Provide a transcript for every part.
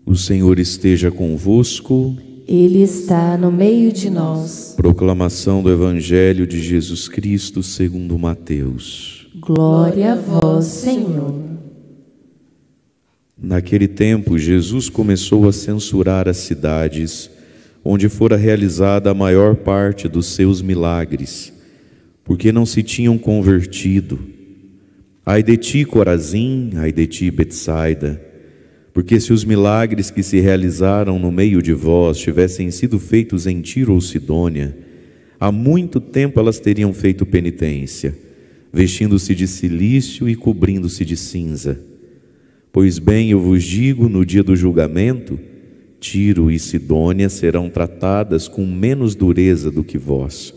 O Senhor esteja convosco. Ele está no meio de nós. Proclamação do Evangelho de Jesus Cristo segundo Mateus. Glória a vós, Senhor. Naquele tempo, Jesus começou a censurar as cidades onde fora realizada a maior parte dos seus milagres, porque não se tinham convertido. Ai de ti, Corazim, ai de ti, Betsaida, porque se os milagres que se realizaram no meio de vós tivessem sido feitos em Tiro ou Sidônia, há muito tempo elas teriam feito penitência, vestindo-se de cilício e cobrindo-se de cinza. Pois bem, eu vos digo, no dia do julgamento, Tiro e Sidônia serão tratadas com menos dureza do que vós.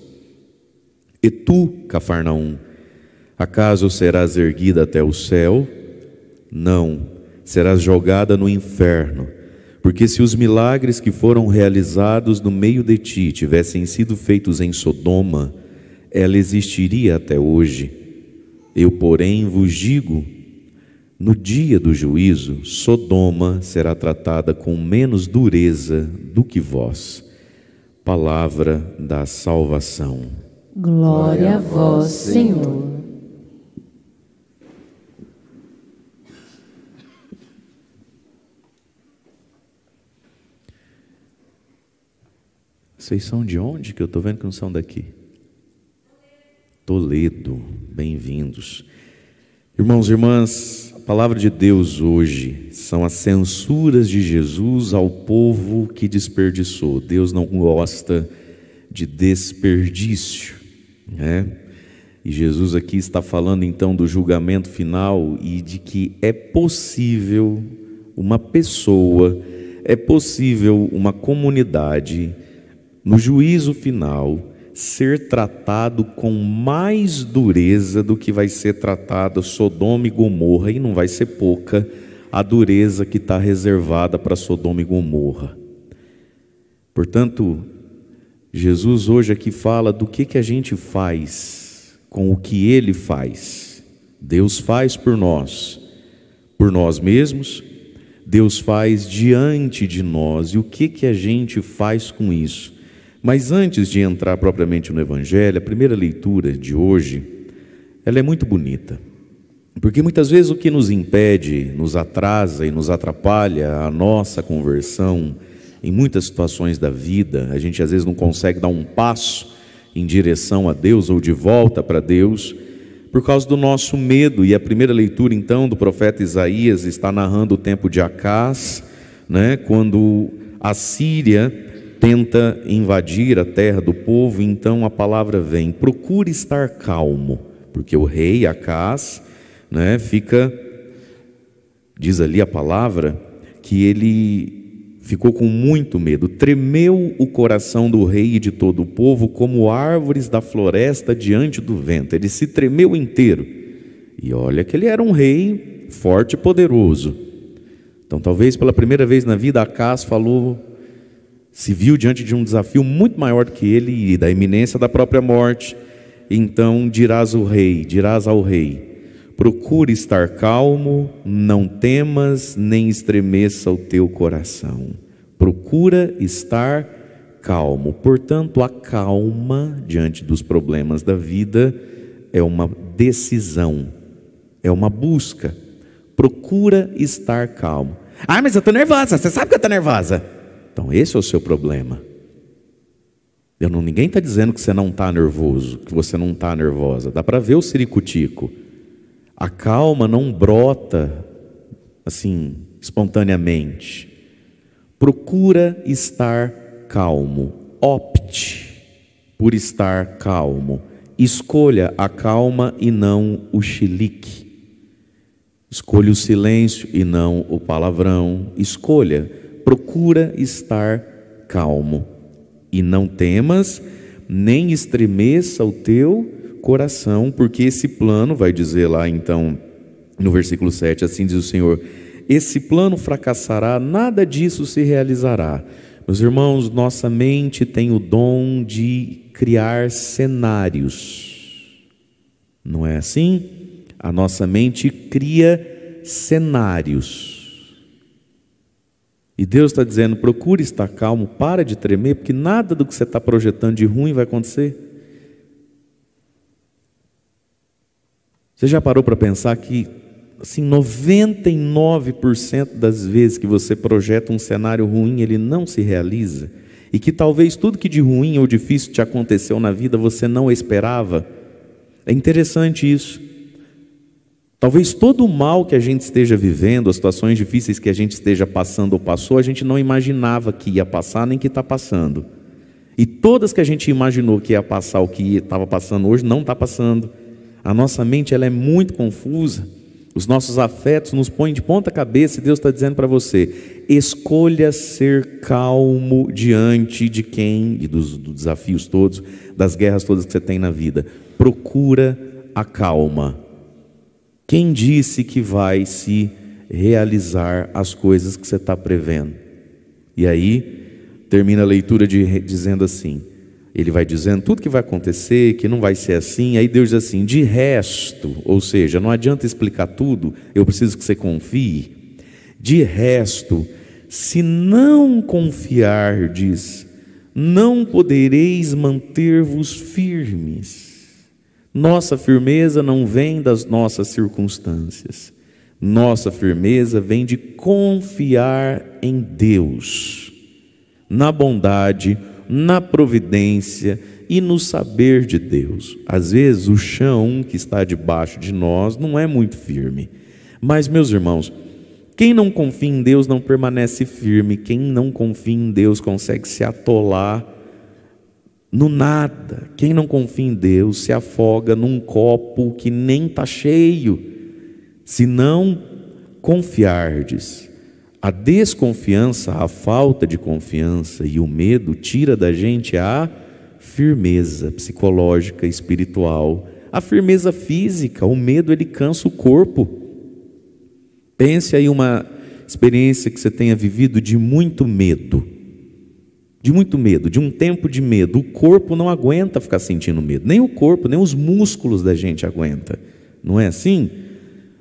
E tu, Cafarnaum, acaso serás erguida até o céu? Não, serás jogada no inferno, porque se os milagres que foram realizados no meio de ti tivessem sido feitos em Sodoma, ela existiria até hoje. Eu, porém, vos digo, no dia do juízo, Sodoma será tratada com menos dureza do que vós. Palavra da salvação. Glória a vós, Senhor. Vocês são de onde? Que eu estou vendo que não são daqui. Toledo, bem-vindos. Irmãos e irmãs, a palavra de Deus hoje são as censuras de Jesus ao povo que desperdiçou. Deus não gosta de desperdício, né? E Jesus aqui está falando então do julgamento final e de que é possível uma pessoa, é possível uma comunidade, no juízo final, ser tratado com mais dureza do que vai ser tratado Sodoma e Gomorra, e não vai ser pouca a dureza que está reservada para Sodoma e Gomorra. Portanto, Jesus hoje aqui fala do que a gente faz com o que Ele faz. Deus faz por nós mesmos, Deus faz diante de nós, e o que a gente faz com isso? Mas antes de entrar propriamente no Evangelho, a primeira leitura de hoje, ela é muito bonita, porque muitas vezes o que nos impede, nos atrasa e nos atrapalha a nossa conversão, em muitas situações da vida, a gente às vezes não consegue dar um passo em direção a Deus ou de volta para Deus, por causa do nosso medo. E a primeira leitura então do profeta Isaías está narrando o tempo de Acaz, né, quando a Síria tenta invadir a terra do povo. Então a palavra vem: procure estar calmo, porque o rei Acaz, né, diz ali a palavra, que ele ficou com muito medo, tremeu o coração do rei e de todo o povo como árvores da floresta diante do vento. Ele se tremeu inteiro, e olha que ele era um rei forte e poderoso. Então talvez pela primeira vez na vida Acaz se viu diante de um desafio muito maior do que ele e da iminência da própria morte. Então dirás ao rei: procure estar calmo, não temas, nem estremeça o teu coração. Procura estar calmo. Portanto, a calma diante dos problemas da vida é uma decisão, é uma busca. Procura estar calmo. Ah, mas eu estou nervosa, você sabe que eu estou nervosa. Então esse é o seu problema. Ninguém está dizendo que você não está nervoso, que você não está nervosa. Dá para ver o ciricutico. A calma não brota assim espontaneamente. Procura estar calmo. Opte por estar calmo. Escolha a calma e não o chilique. Escolha o silêncio e não o palavrão. Escolha. Procura estar calmo. E não temas, nem estremeça o teu coração, porque esse plano, vai dizer lá então no versículo 7, assim diz o Senhor: esse plano fracassará, nada disso se realizará. Meus irmãos, nossa mente tem o dom de criar cenários, não é assim? A nossa mente cria cenários. E Deus está dizendo, procure estar calmo, para de tremer, porque nada do que você está projetando de ruim vai acontecer. Você já parou para pensar que assim, 99% das vezes que você projeta um cenário ruim, ele não se realiza? E que talvez tudo que de ruim ou difícil te aconteceu na vida, você não esperava? É interessante isso. Talvez todo o mal que a gente esteja vivendo, as situações difíceis que a gente esteja passando ou passou, a gente não imaginava que ia passar, nem que está passando. E todas que a gente imaginou que ia passar, o que estava passando hoje, não está passando. A nossa mente ela é muito confusa. Os nossos afetos nos põem de ponta cabeça e Deus está dizendo para você, escolha ser calmo diante de quem, e dos desafios todos, das guerras todas que você tem na vida. Procura a calma. Quem disse que vai se realizar as coisas que você está prevendo? E aí, termina a leitura dizendo assim, ele vai dizendo tudo que vai acontecer, que não vai ser assim, aí Deus diz assim, de resto, ou seja, não adianta explicar tudo, eu preciso que você confie, de resto, se não confiardes, não podereis manter-vos firmes. Nossa firmeza não vem das nossas circunstâncias. Nossa firmeza vem de confiar em Deus, na bondade, na providência e no saber de Deus. Às vezes o chão que está debaixo de nós não é muito firme. Mas, meus irmãos, quem não confia em Deus não permanece firme. Quem não confia em Deus consegue se atolar no nada. Quem não confia em Deus se afoga num copo que nem está cheio. Se não confiardes, a desconfiança, a falta de confiança e o medo tira da gente a firmeza psicológica, espiritual, a firmeza física. O medo ele cansa o corpo. Pense aí uma experiência que você tenha vivido de muito medo. De muito medo, de um tempo de medo. O corpo não aguenta ficar sentindo medo. Nem o corpo, nem os músculos da gente aguenta. Não é assim?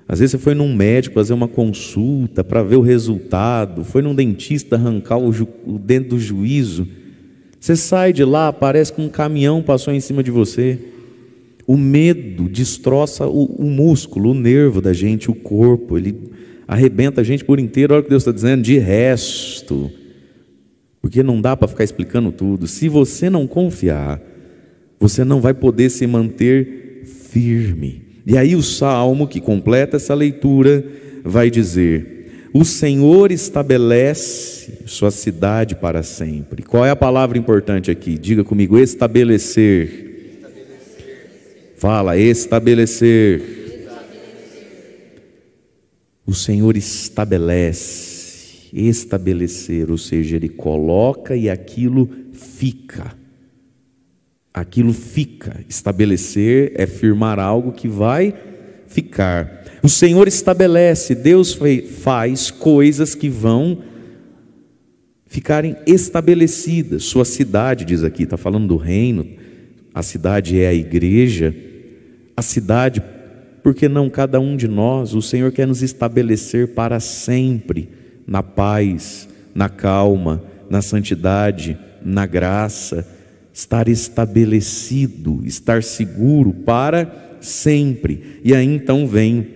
Às vezes você foi num médico fazer uma consulta para ver o resultado. Foi num dentista arrancar o dente do juízo. Você sai de lá, parece que um caminhão passou em cima de você. O medo destroça o músculo, o nervo da gente, o corpo. Ele arrebenta a gente por inteiro. Olha o que Deus está dizendo, de resto... Porque não dá para ficar explicando tudo. Se você não confiar, você não vai poder se manter firme. E aí o Salmo que completa essa leitura vai dizer, o Senhor estabelece sua cidade para sempre. Qual é a palavra importante aqui? Diga comigo, estabelecer. Fala, estabelecer. O Senhor estabelece. Estabelecer, ou seja, ele coloca e aquilo fica. Aquilo fica. Estabelecer é firmar algo que vai ficar. O Senhor estabelece, Deus faz coisas que vão ficarem estabelecidas. Sua cidade, diz aqui, está falando do reino, a cidade é a igreja. A cidade, por que não cada um de nós? O Senhor quer nos estabelecer para sempre. Na paz, na calma, na santidade, na graça, estar estabelecido, estar seguro para sempre. E aí então vem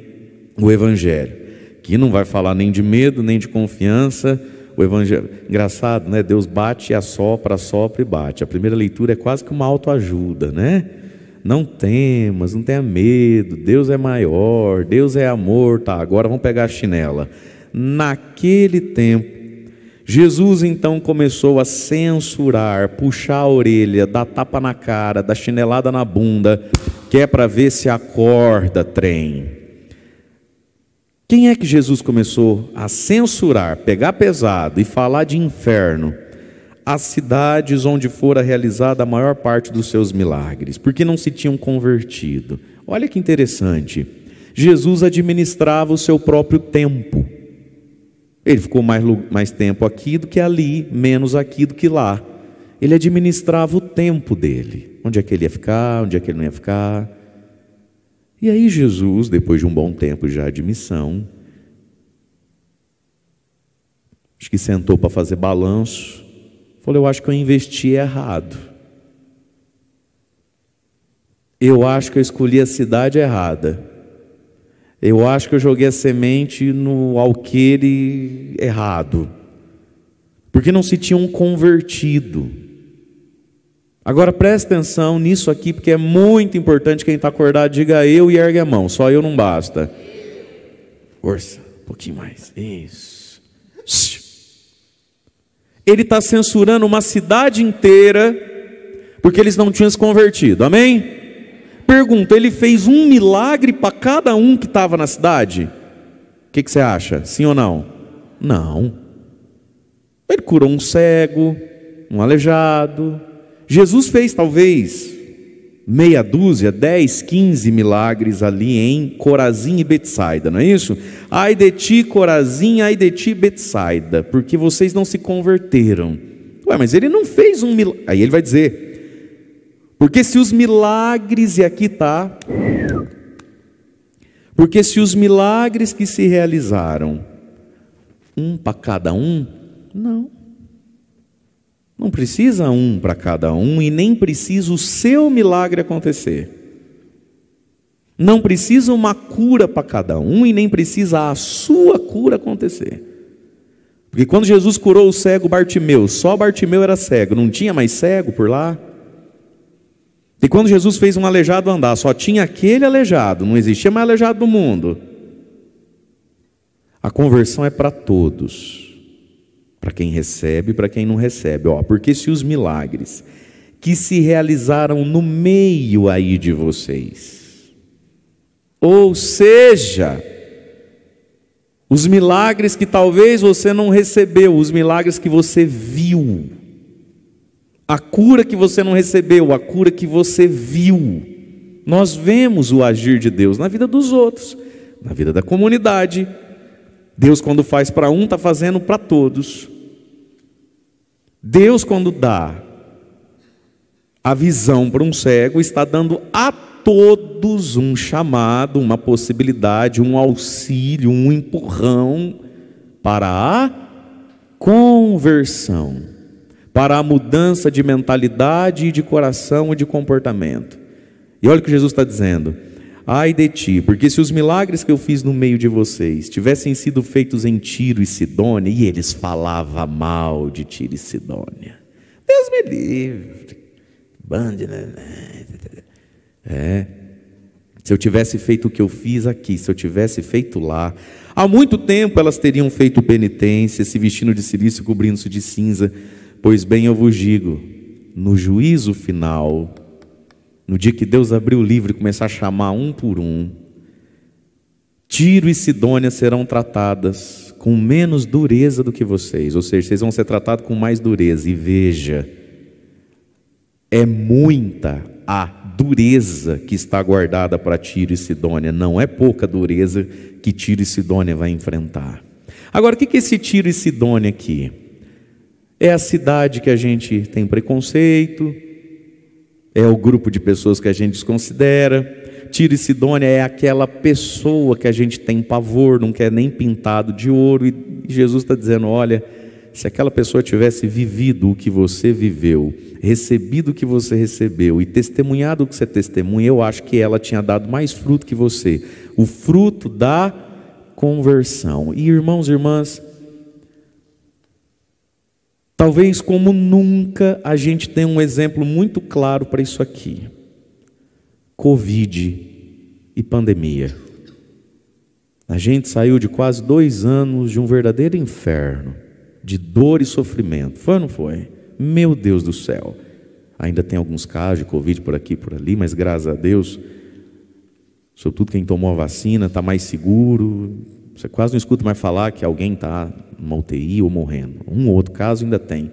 o Evangelho, que não vai falar nem de medo, nem de confiança. O Evangelho, engraçado, né? Deus bate e assopra e bate. A primeira leitura é quase que uma autoajuda, né? Não temas, não tenha medo, Deus é maior, Deus é amor. Tá, agora vamos pegar a chinela. Naquele tempo, Jesus então começou a censurar, puxar a orelha, dar tapa na cara, dar chinelada na bunda, que é para ver se acorda, trem. Quem é que Jesus começou a censurar, pegar pesado e falar de inferno? As cidades onde fora realizada a maior parte dos seus milagres, porque não se tinham convertido. Olha que interessante, Jesus administrava o seu próprio tempo. Ele ficou mais tempo aqui do que ali, menos aqui do que lá. Ele administrava o tempo dele. Onde é que ele ia ficar, onde é que ele não ia ficar. E aí Jesus, depois de um bom tempo já de missão, Acho que sentou para fazer balanço. Falou: eu acho que eu investi errado. Eu acho que eu escolhi a cidade errada. Eu acho que eu joguei a semente no alqueire errado. Porque não se tinham convertido. Agora preste atenção nisso aqui, porque é muito importante. Quem está acordado, diga eu e ergue a mão. Só eu não basta. Força, um pouquinho mais. Isso. Ele está censurando uma cidade inteira, porque eles não tinham se convertido, amém? Pergunta, ele fez um milagre para cada um que estava na cidade? O que você acha? Sim ou não? Não. Ele curou um cego, um aleijado. Jesus fez talvez meia dúzia, 10, 15 milagres ali em Corazim e Betsaida, não é isso? Ai de ti, Corazim, ai de ti, Betsaida, porque vocês não se converteram. Ué, mas ele não fez um milagre. Aí ele vai dizer, porque se os milagres, e aqui está, porque se os milagres que se realizaram, um para cada um, não precisa um para cada um, e nem precisa o seu milagre acontecer. Não precisa uma cura para cada um, e nem precisa a sua cura acontecer. Porque quando Jesus curou o cego Bartimeu, só Bartimeu era cego, não tinha mais cego por lá. E quando Jesus fez um aleijado andar, só tinha aquele aleijado, não existia mais aleijado no mundo. A conversão é para todos. Para quem recebe e para quem não recebe. Porque se os milagres que se realizaram no meio aí de vocês, ou seja, os milagres que talvez você não recebeu, os milagres que você viu, a cura que você não recebeu, a cura que você viu, nós vemos o agir de Deus na vida dos outros, na vida da comunidade. Deus, quando faz para um, está fazendo para todos. Deus, quando dá a visão para um cego, está dando a todos um chamado, uma possibilidade, um auxílio, um empurrão para a conversão, para a mudança de mentalidade e de coração e de comportamento. E olha o que Jesus está dizendo: ai de ti, porque se os milagres que eu fiz no meio de vocês tivessem sido feitos em Tiro e Sidônia, e eles falavam mal de Tiro e Sidônia, Deus me livre, se eu tivesse feito o que eu fiz aqui, se eu tivesse feito lá, há muito tempo elas teriam feito penitência, se vestindo de cilício, cobrindo-se de cinza. Pois bem, eu vos digo, no juízo final, no dia que Deus abrir o livro e começar a chamar um por um, Tiro e Sidônia serão tratadas com menos dureza do que vocês. Ou seja, vocês vão ser tratados com mais dureza. E veja, é muita a dureza que está guardada para Tiro e Sidônia. Não é pouca dureza que Tiro e Sidônia vai enfrentar. Agora, o que é esse Tiro e Sidônia aqui? É a cidade que a gente tem preconceito, é o grupo de pessoas que a gente desconsidera. Tiro e Sidônia é aquela pessoa que a gente tem pavor, não quer nem pintado de ouro. E Jesus está dizendo: olha, se aquela pessoa tivesse vivido o que você viveu, recebido o que você recebeu e testemunhado o que você testemunha, eu acho que ela tinha dado mais fruto que você, o fruto da conversão. E irmãos e irmãs, talvez como nunca a gente tem um exemplo muito claro para isso aqui: Covid e pandemia. A gente saiu de quase 2 anos de um verdadeiro inferno, de dor e sofrimento. Foi ou não foi? Meu Deus do céu. Ainda tem alguns casos de Covid por aqui e por ali, mas graças a Deus, sobretudo quem tomou a vacina, está mais seguro. Você quase não escuta mais falar que alguém está numa UTI ou morrendo. Um ou outro caso ainda tem.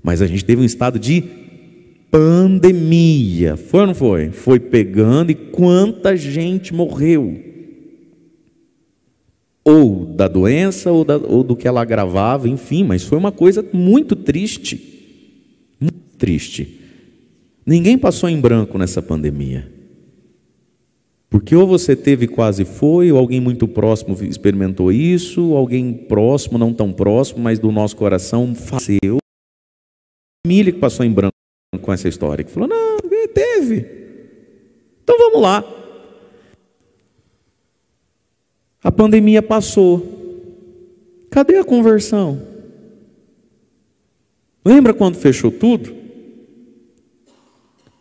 Mas a gente teve um estado de pandemia. Foi ou não foi? Foi pegando, e quanta gente morreu. Ou da doença, ou do que ela agravava, enfim. Mas foi uma coisa muito triste. Muito triste. Ninguém passou em branco nessa pandemia. Porque ou você teve e quase foi, ou alguém muito próximo experimentou isso, ou alguém próximo, não tão próximo, mas do nosso coração faleceu. Família que passou em branco com essa história, que falou, não, teve. Então vamos lá. A pandemia passou. Cadê a conversão? Lembra quando fechou tudo?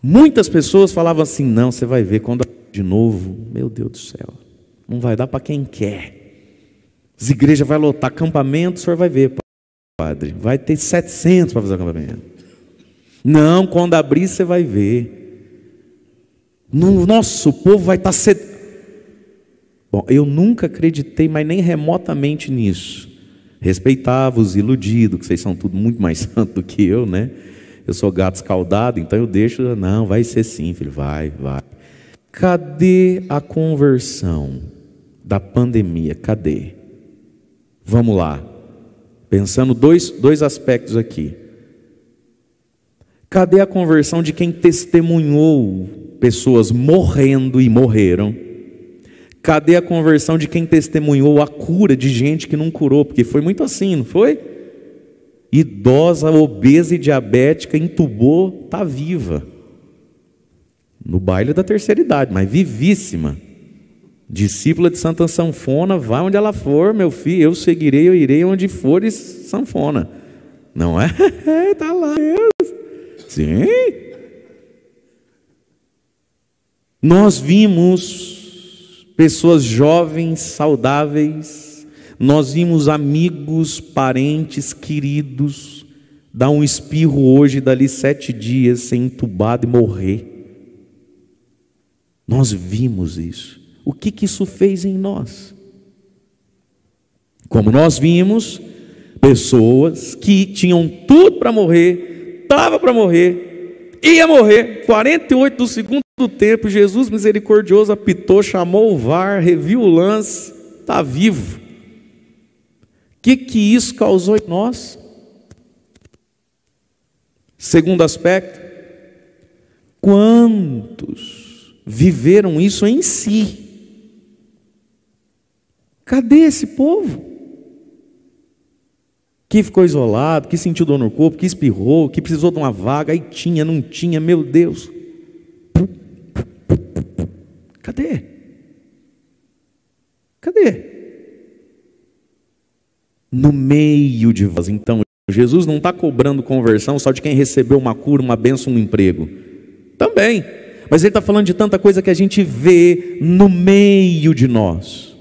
Muitas pessoas falavam assim, não, você vai ver quando de novo, meu Deus do céu, não vai dar para quem quer. As igrejas vão lotar acampamento, o senhor vai ver, padre, vai ter 700 para fazer acampamento. Não, quando abrir você vai ver. Nossa, o povo vai estar Bom, eu nunca acreditei, mas nem remotamente nisso. Respeitava os iludidos, que vocês são tudo muito mais santo do que eu, né? Eu sou gato escaldado, então eu deixo, não, vai ser sim, filho, vai. Cadê a conversão da pandemia? Cadê? Vamos lá. Pensando dois aspectos aqui. Cadê a conversão de quem testemunhou pessoas morrendo e morreram? Cadê a conversão de quem testemunhou a cura de gente que não curou? Porque foi muito assim, não foi? Idosa, obesa e diabética, entubou, está viva. No baile da terceira idade, mas vivíssima. Discípula de Santa Sanfona, vai onde ela for, meu filho, eu seguirei, eu irei onde for sanfona. Não é? Está lá. Sim. Nós vimos pessoas jovens, saudáveis, nós vimos amigos, parentes, queridos, dar um espirro hoje, dali 7 dias, ser entubado e morrer. Nós vimos isso. O que isso fez em nós? Como nós vimos, pessoas que tinham tudo para morrer, estava para morrer, ia morrer, 48 do segundo tempo, Jesus misericordioso apitou, chamou o VAR, reviu o lance, está vivo. O que isso causou em nós? Segundo aspecto, quantos viveram isso em si? Cadê esse povo? Que ficou isolado, que sentiu dor no corpo, que espirrou, que precisou de uma vaga, aí tinha, não tinha, meu Deus. Cadê? Cadê? No meio de vós. Então, Jesus não está cobrando conversão só de quem recebeu uma cura, uma bênção, um emprego. Também. Mas Ele está falando de tanta coisa que a gente vê no meio de nós.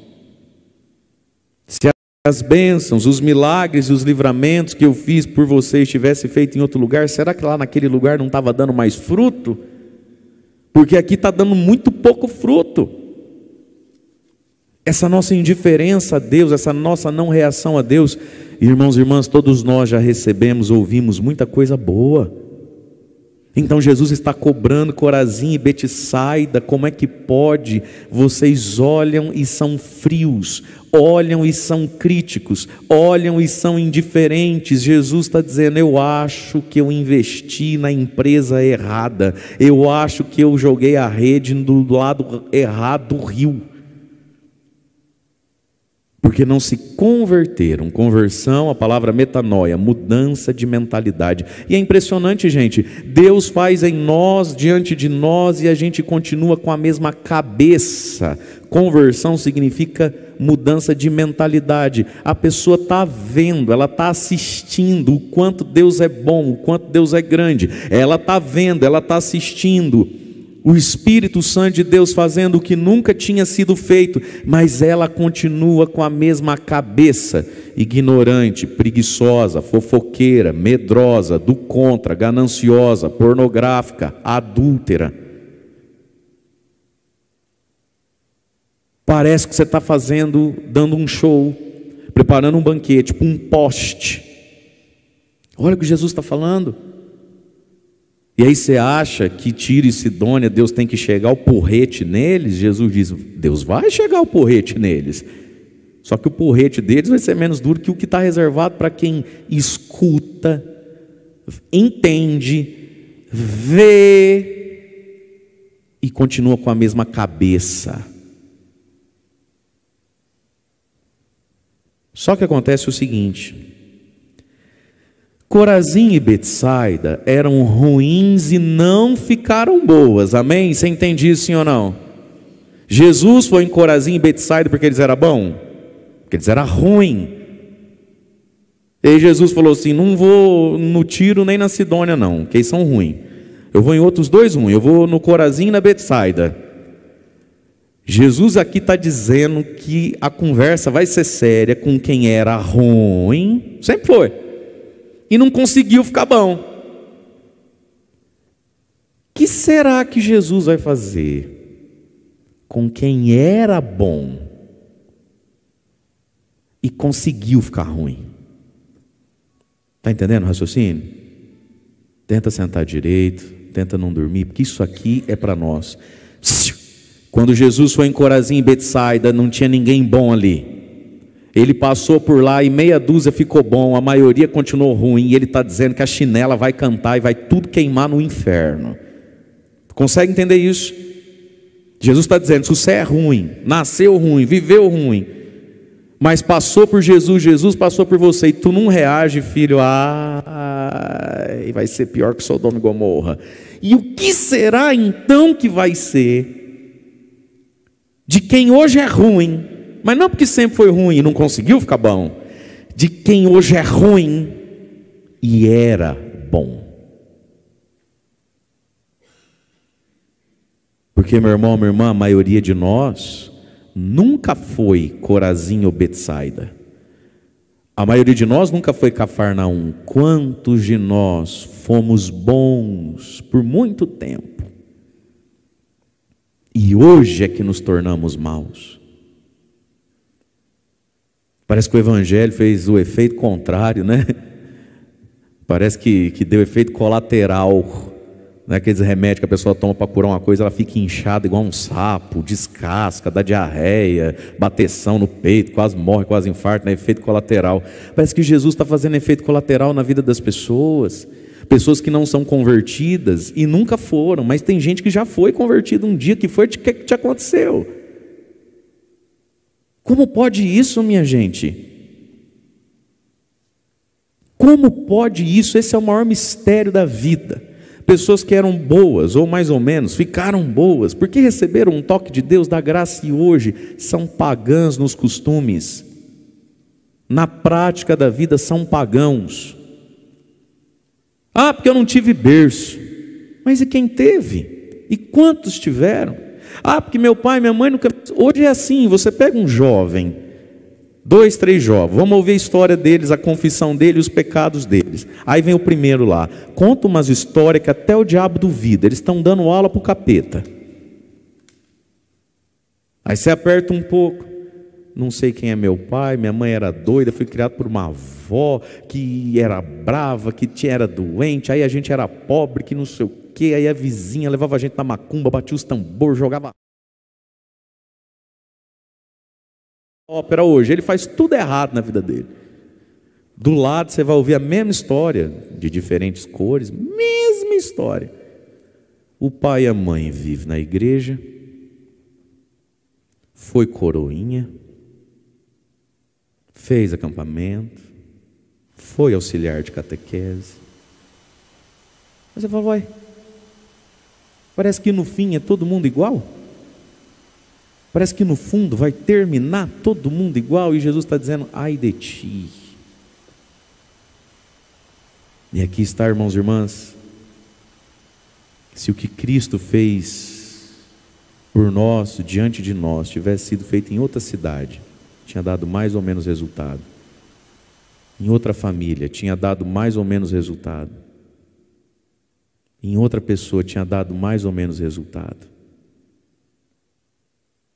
Se as bênçãos, os milagres e os livramentos que eu fiz por vocês tivesse feito em outro lugar, será que lá naquele lugar não estava dando mais fruto? Porque aqui está dando muito pouco fruto. Essa nossa indiferença a Deus, essa nossa não reação a Deus, irmãos e irmãs, todos nós já recebemos, ouvimos muita coisa boa. Então Jesus está cobrando Corazim e Betsaida, como é que pode? Vocês olham e são frios, olham e são críticos, olham e são indiferentes. Jesus está dizendo, eu acho que eu investi na empresa errada, eu acho que eu joguei a rede do lado errado do rio. Porque não se converteram. Conversão, a palavra metanoia, mudança de mentalidade. E é impressionante, gente, Deus faz em nós, diante de nós, e a gente continua com a mesma cabeça. Conversão significa mudança de mentalidade. A pessoa está vendo, ela está assistindo o quanto Deus é bom, o quanto Deus é grande. Ela está vendo, ela está assistindo o Espírito Santo de Deus fazendo o que nunca tinha sido feito, mas ela continua com a mesma cabeça, ignorante, preguiçosa, fofoqueira, medrosa, do contra, gananciosa, pornográfica, adúltera. Parece que você está dando um show, preparando um banquete, tipo um poste. Olha o que Jesus está falando. E aí você acha que Tiro e Sidônia, Deus tem que chegar o porrete neles? Jesus diz, Deus vai chegar o porrete neles. Só que o porrete deles vai ser menos duro que o que está reservado para quem escuta, entende, vê e continua com a mesma cabeça. Só que acontece o seguinte: Corazim e Betsaida eram ruins e não ficaram boas, amém? Você entende isso, sim ou não? Jesus foi em Corazim e Betsaida porque eles eram bons? Porque eles eram ruins. E aí Jesus falou assim: não vou no Tiro nem na Sidônia não, porque eles são ruins. Eu vou em outros dois ruins, eu vou no Corazim e na Betsaida. Jesus aqui está dizendo que a conversa vai ser séria com quem era ruim, sempre foi, e não conseguiu ficar bom. O que será que Jesus vai fazer com quem era bom e conseguiu ficar ruim? Está entendendo o raciocínio? Tenta sentar direito, tenta não dormir, porque isso aqui é para nós. Quando Jesus foi em Corazim e Betsaida, não tinha ninguém bom ali. Ele passou por lá e meia dúzia ficou bom, a maioria continuou ruim. E ele está dizendo que a chinela vai cantar e vai tudo queimar no inferno. Consegue entender isso? Jesus está dizendo: se você é ruim, nasceu ruim, viveu ruim, mas passou por Jesus, Jesus passou por você, e tu não reage, filho, vai ser pior que Sodoma e Gomorra. E o que será então que vai ser de quem hoje é ruim, mas não porque sempre foi ruim e não conseguiu ficar bom, de quem hoje é ruim e era bom? Porque, meu irmão, minha irmã, a maioria de nós nunca foi Corazim ou Betsaida. A maioria de nós nunca foi Cafarnaum. Quantos de nós fomos bons por muito tempo e hoje é que nos tornamos maus? Parece que o Evangelho fez o efeito contrário, né? Parece que deu efeito colateral. Não é aqueles remédios que a pessoa toma para curar uma coisa, ela fica inchada igual um sapo, descasca, dá diarreia, bateção no peito, quase morre, quase infarto, né? Efeito colateral. Parece que Jesus está fazendo efeito colateral na vida das pessoas. Pessoas que não são convertidas e nunca foram, mas tem gente que já foi convertida um dia. Que foi o que te aconteceu? Como pode isso, minha gente? Como pode isso? Esse é o maior mistério da vida. Pessoas que eram boas, ou mais ou menos, ficaram boas, porque receberam um toque de Deus, da graça, e hoje são pagãs nos costumes, na prática da vida são pagãos. Porque eu não tive berço. Mas e quem teve? E quantos tiveram? Porque meu pai e minha mãe nunca... Hoje é assim, você pega um jovem, 2, 3 jovens, vamos ouvir a história deles, a confissão deles, os pecados deles. Aí vem o primeiro lá, conta umas histórias que até o diabo duvida, eles estão dando aula para o capeta. Aí você aperta um pouco: não sei quem é meu pai, minha mãe era doida, fui criado por uma avó que era brava, que era doente, aí a gente era pobre, que não sei o quê, aí a vizinha levava a gente na macumba, batia os tambores, jogava ópera. Hoje ele faz tudo errado na vida dele. Do lado você vai ouvir a mesma história, de diferentes cores, mesma história. O pai e a mãe vivem na igreja, foi coroinha, fez acampamento, foi auxiliar de catequese. Mas você fala: uai, parece que no fim é todo mundo igual? Parece que no fundo vai terminar todo mundo igual, e Jesus está dizendo: ai de ti. E aqui está, irmãos e irmãs, se o que Cristo fez por nós, diante de nós, tivesse sido feito em outra cidade, tinha dado mais ou menos resultado. Em outra família, tinha dado mais ou menos resultado. Em outra pessoa, tinha dado mais ou menos resultado.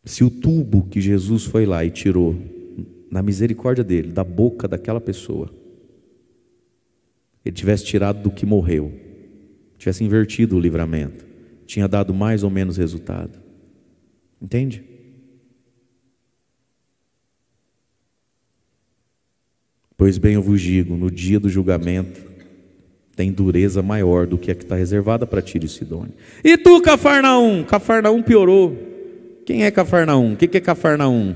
Se o tubo que Jesus foi lá e tirou, na misericórdia dele, da boca daquela pessoa, ele tivesse tirado do que morreu, tivesse invertido o livramento, tinha dado mais ou menos resultado. Entende? Pois bem, eu vos digo, no dia do julgamento, tem dureza maior do que a que está reservada para Tiro e Sidônia. E tu, Cafarnaum? Cafarnaum piorou. Quem é Cafarnaum? O que é Cafarnaum?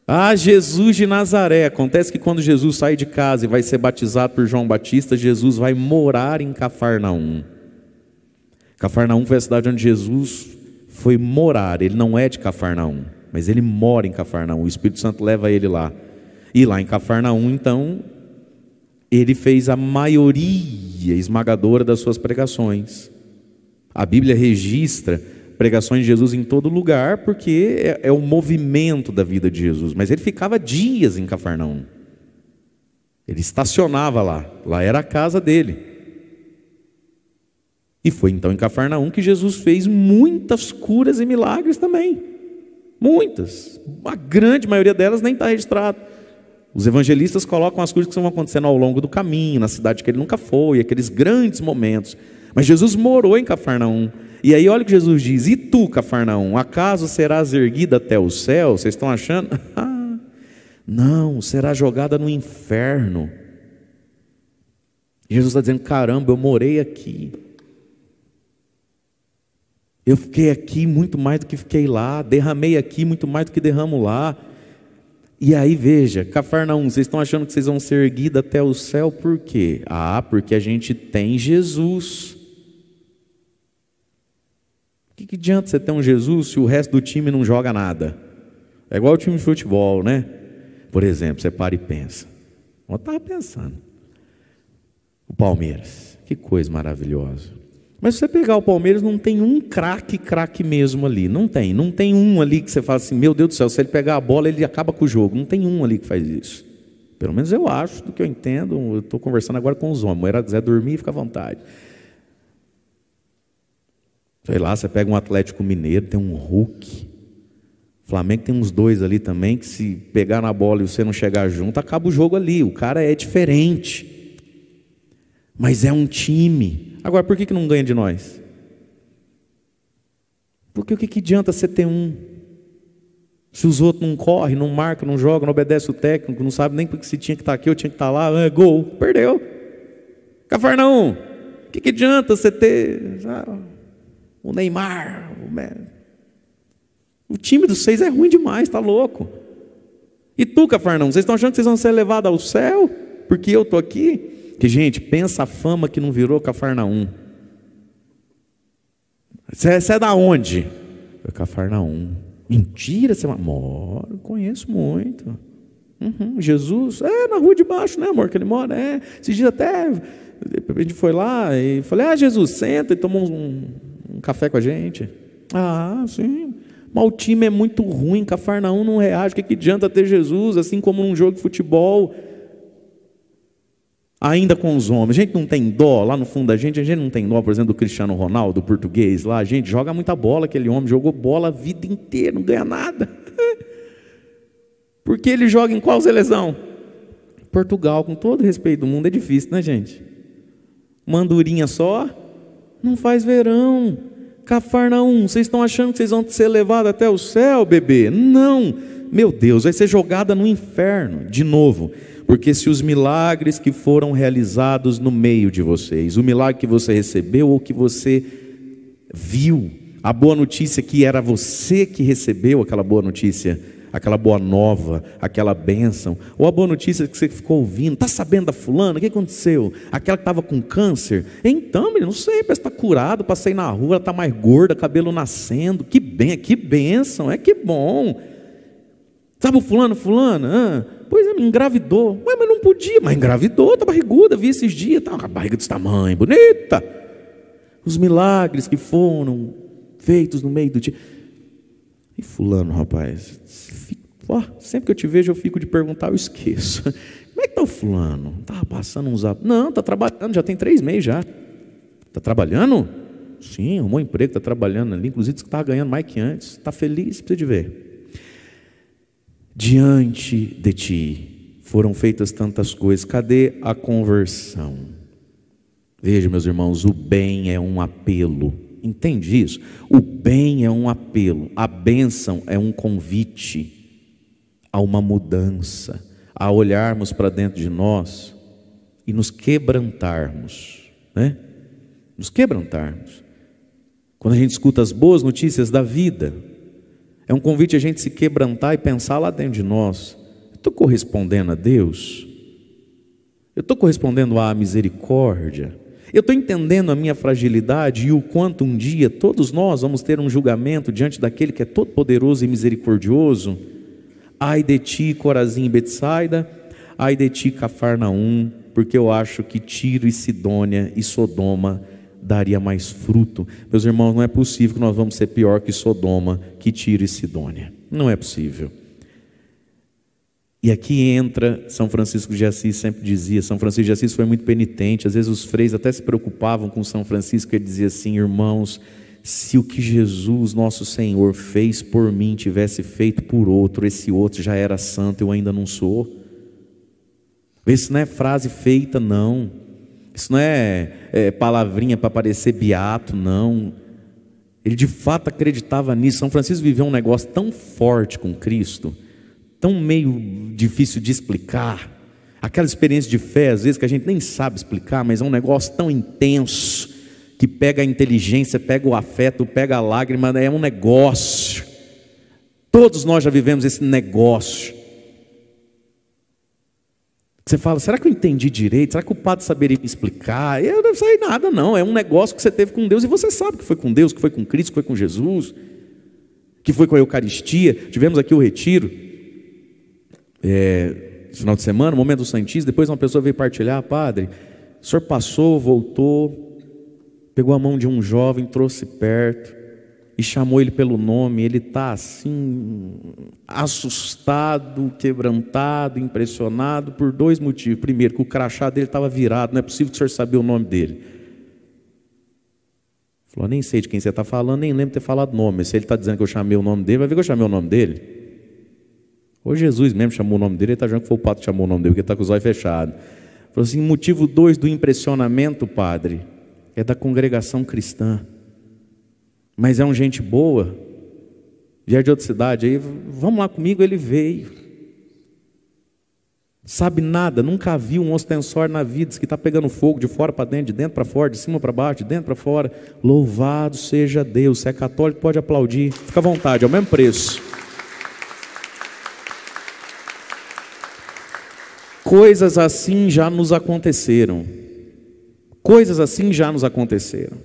Ah, Jesus de Nazaré. Acontece que quando Jesus sai de casa e vai ser batizado por João Batista, Jesus vai morar em Cafarnaum. Cafarnaum foi a cidade onde Jesus foi morar. Ele não é de Cafarnaum, mas ele mora em Cafarnaum. O Espírito Santo leva ele lá. E lá em Cafarnaum, então, ele fez a maioria esmagadora das suas pregações. A Bíblia registra pregações de Jesus em todo lugar, porque é o movimento da vida de Jesus. Mas ele ficava dias em Cafarnaum. Ele estacionava lá. Lá era a casa dele. E foi então em Cafarnaum que Jesus fez muitas curas e milagres também. Muitas. A grande maioria delas nem está registrada. Os evangelistas colocam as coisas que vão acontecendo ao longo do caminho, na cidade que ele nunca foi, aqueles grandes momentos. Mas Jesus morou em Cafarnaum. E aí olha o que Jesus diz: e tu, Cafarnaum, acaso serás erguida até o céu? Vocês estão achando? Não, será jogada no inferno. Jesus está dizendo: caramba, eu morei aqui. Eu fiquei aqui muito mais do que fiquei lá. Derramei aqui muito mais do que derramo lá. E aí veja, Cafarnaum, vocês estão achando que vocês vão ser erguidos até o céu por quê? Porque a gente tem Jesus. O que adianta você ter um Jesus se o resto do time não joga nada? É igual o time de futebol, né? Por exemplo, você para e pensa. Eu estava pensando. O Palmeiras, que coisa maravilhosa. Mas se você pegar o Palmeiras, não tem um craque mesmo ali. Não tem um ali que você fala assim: meu Deus do céu, se ele pegar a bola, ele acaba com o jogo. Não tem um ali que faz isso. Pelo menos eu acho, do que eu entendo. Eu estou conversando agora com os homens. Se quiser dormir, fica à vontade. Sei lá, você pega um Atlético Mineiro, tem um Hulk. Flamengo tem uns dois ali também, que se pegar na bola e você não chegar junto, acaba o jogo ali. O cara é diferente. Mas é um time. Agora, por que não ganha de nós? Porque o que adianta você ter um? Se os outros não correm, não marcam, não jogam, não obedecem o técnico, não sabe nem porque se tinha que estar aqui ou tinha que estar lá, gol, perdeu. Cafarnaum, o que adianta você ter o Neymar? O time dos 6 é ruim demais, está louco. E tu, Cafarnaum, vocês estão achando que vocês vão ser levados ao céu? Porque eu estou aqui? Que, gente, pensa a fama que não virou Cafarnaum. Você é da onde? Cafarnaum. Mentira, você mora? Conheço muito. Jesus, na rua de baixo, né, amor, que ele mora. Esses dias até a gente foi lá e falei: Jesus, senta e toma um café com a gente. Sim. Mas o time é muito ruim, Cafarnaum não reage. O que adianta ter Jesus, assim como num jogo de futebol? Ainda com os homens, a gente não tem dó lá no fundo da gente não tem dó, por exemplo, do Cristiano Ronaldo, do português lá. A gente joga muita bola, aquele homem jogou bola a vida inteira, não ganha nada. Porque ele joga em qual seleção? Portugal, com todo respeito do mundo, é difícil, né, gente? Uma andorinha só não faz verão. Cafarnaum, vocês estão achando que vocês vão ser levados até o céu, bebê? Não, meu Deus, vai ser jogada no inferno, de novo. Porque se os milagres que foram realizados no meio de vocês, o milagre que você recebeu ou que você viu, a boa notícia que era você que recebeu aquela boa notícia, aquela boa nova, aquela bênção, ou a boa notícia que você ficou ouvindo, está sabendo da fulana, o que aconteceu? Aquela que estava com câncer, então, não sei, parece que está curado, passei na rua, ela está mais gorda, cabelo nascendo, que bênção, que bom. Sabe o fulana? Pois é, engravidou. Mas não podia, mas engravidou, está barriguda, vi esses dias, tá, a barriga desse tamanho, bonita. Os milagres que foram feitos no meio do dia. E fulano, rapaz, sempre que eu te vejo eu fico de perguntar, eu esqueço. Como é que está o fulano? Estava passando uns... Não, está trabalhando, já tem 3 meses já. Está trabalhando? Sim, arrumou um emprego, está trabalhando ali, inclusive disse que estava ganhando mais que antes. Está feliz, precisa de ver. Diante de ti foram feitas tantas coisas, cadê a conversão? Veja, meus irmãos, o bem é um apelo, entende isso? O bem é um apelo, a bênção é um convite a uma mudança, a olharmos para dentro de nós e nos quebrantarmos, né? Nos quebrantarmos. Quando a gente escuta as boas notícias da vida, é um convite a gente se quebrantar e pensar lá dentro de nós: eu estou correspondendo a Deus? Eu estou correspondendo à misericórdia? Eu estou entendendo a minha fragilidade e o quanto um dia todos nós vamos ter um julgamento diante daquele que é todo poderoso e misericordioso? Ai de ti, Corazim e Betsaida, ai de ti, Cafarnaum, porque eu acho que Tiro e Sidônia e Sodoma daria mais fruto. Meus irmãos, não é possível que nós vamos ser pior que Sodoma, que Tiro e Sidônia. Não é possível. E aqui entra São Francisco de Assis, sempre dizia, São Francisco de Assis foi muito penitente, às vezes os freios até se preocupavam com São Francisco, ele dizia assim: irmãos, se o que Jesus, nosso Senhor, fez por mim, tivesse feito por outro, esse outro já era santo, eu ainda não sou. Isso não é frase feita, não. Isso não é palavrinha para parecer beato, não. Ele de fato acreditava nisso. São Francisco viveu um negócio tão forte com Cristo, tão meio difícil de explicar. Aquela experiência de fé, às vezes, que a gente nem sabe explicar, mas é um negócio tão intenso, que pega a inteligência, pega o afeto, pega a lágrima, é um negócio. Todos nós já vivemos esse negócio. Você fala: será que eu entendi direito? Será que o padre saberia me explicar? Eu não sei nada, não. É um negócio que você teve com Deus, e você sabe que foi com Deus, que foi com Cristo, que foi com Jesus, que foi com a Eucaristia. Tivemos aqui o retiro, esse final de semana, o momento do Santíssimo. Depois uma pessoa veio partilhar: padre, o senhor passou, voltou, pegou a mão de um jovem, trouxe perto e chamou ele pelo nome. Ele está assim, assustado, quebrantado, impressionado por dois motivos. Primeiro, que o crachá dele estava virado, não é possível que o senhor sabia o nome dele. Falou: nem sei de quem você está falando, nem lembro de ter falado nome. Se ele está dizendo que eu chamei o nome dele, vai ver que eu chamei o nome dele. Ou Jesus mesmo chamou o nome dele, ele está achando que foi o padre que chamou o nome dele, porque está com os olhos fechados. Falou assim: motivo 2 do impressionamento, padre, é da congregação cristã, mas é um gente boa, vier de outra cidade, aí vamos lá comigo. Ele veio, sabe nada, nunca viu um ostensório na vida, diz que está pegando fogo de fora para dentro, de dentro para fora, de cima para baixo, de dentro para fora. Louvado seja Deus. Se é católico pode aplaudir, fica à vontade, é o mesmo preço. Coisas assim já nos aconteceram. Coisas assim já nos aconteceram.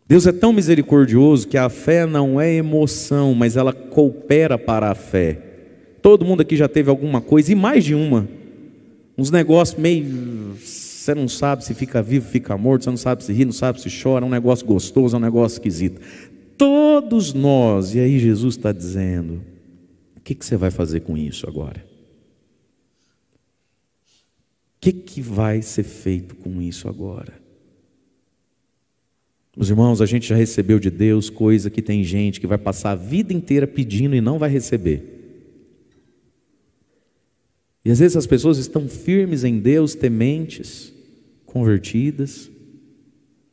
Deus é tão misericordioso que a fé não é emoção, mas ela coopera para a fé. Todo mundo aqui já teve alguma coisa, e mais de uma. Uns negócios meio... você não sabe se fica vivo, fica morto, você não sabe se ri, não sabe se chora, é um negócio gostoso, é um negócio esquisito. Todos nós. E aí Jesus está dizendo: o que você vai fazer com isso agora? O que vai ser feito com isso agora? Meus irmãos, a gente já recebeu de Deus coisa que tem gente que vai passar a vida inteira pedindo e não vai receber. E às vezes as pessoas estão firmes em Deus, tementes, convertidas.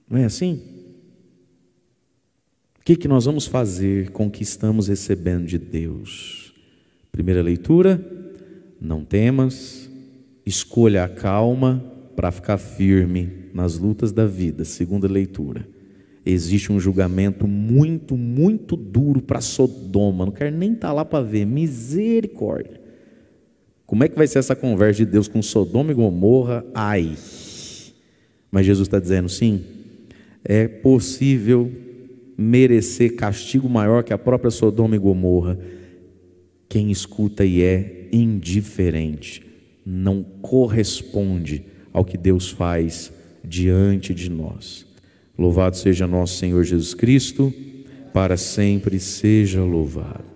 Não é assim? O que nós vamos fazer com o que estamos recebendo de Deus? Primeira leitura: não temas. Escolha a calma para ficar firme nas lutas da vida. Segunda leitura: existe um julgamento muito, muito duro para Sodoma. Não quero nem estar lá para ver. Misericórdia. Como é que vai ser essa conversa de Deus com Sodoma e Gomorra? Ai! Mas Jesus está dizendo: sim, é possível merecer castigo maior que a própria Sodoma e Gomorra. Quem escuta e é indiferente não corresponde ao que Deus faz diante de nós. Louvado seja nosso Senhor Jesus Cristo, para sempre seja louvado.